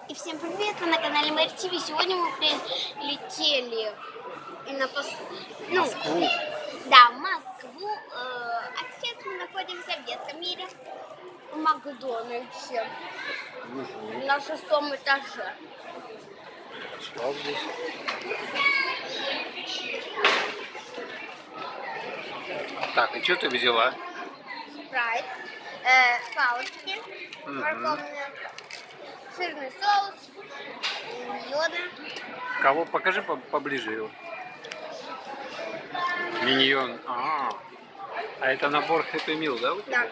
И всем привет, вы на канале Мэр ТВ. Сегодня мы прилетели ну, Москву. да, в Москву. А сейчас мы находимся в детском мире, в Макдональдсе, на 6-м этаже. Что здесь? Так, и что ты взяла? Спрайт, палочки, морковные, сырный соус, йода. Кого? Покажи поближе его. Миньон. А это набор Happy Meal, да? Да.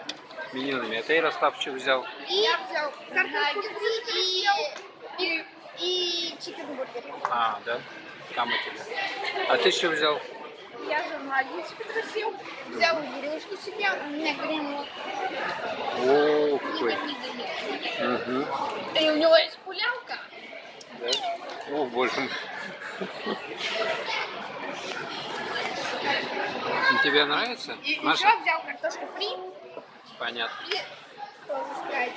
Миньонами. Это Ярослав что взял? И я взял картошку фри и чикенбургер. Да? Там у тебя. А ты что взял? Я же магнитик потрясил. Взял игрушку себе, у меня гремот. О, какой. И у него есть пулялка. Да? О, боже мой. Тебе нравится? И Маша? еще взял картошку фри Понятно. и тоже спрайт.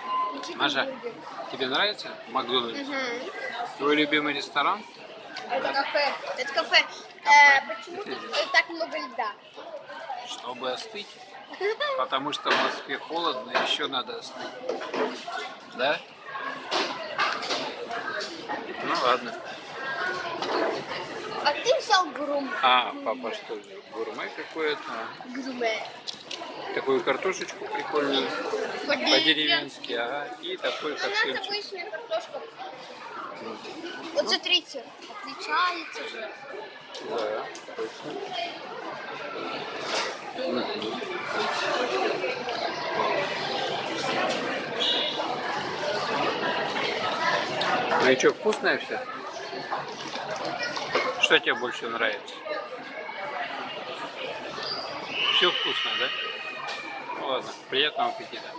И Маша, чикенбургер. тебе нравится Макдональдс? Твой любимый ресторан? Это кафе. Это кафе. Почему тут так много льда? Чтобы остыть. Потому что в Москве холодно, еще надо остыть. Да? Ну ладно. А ты взял грум. Папа что, гурме какое-то? Груме. Такую картошечку прикольную. По-деревенски, И такой У нас коктейльчик. обычная картошка. Вот смотрите, отличается же. Да, точно. Ну и что, вкусное все? Что тебе больше нравится? Все вкусно, да? Ну ладно, приятного аппетита.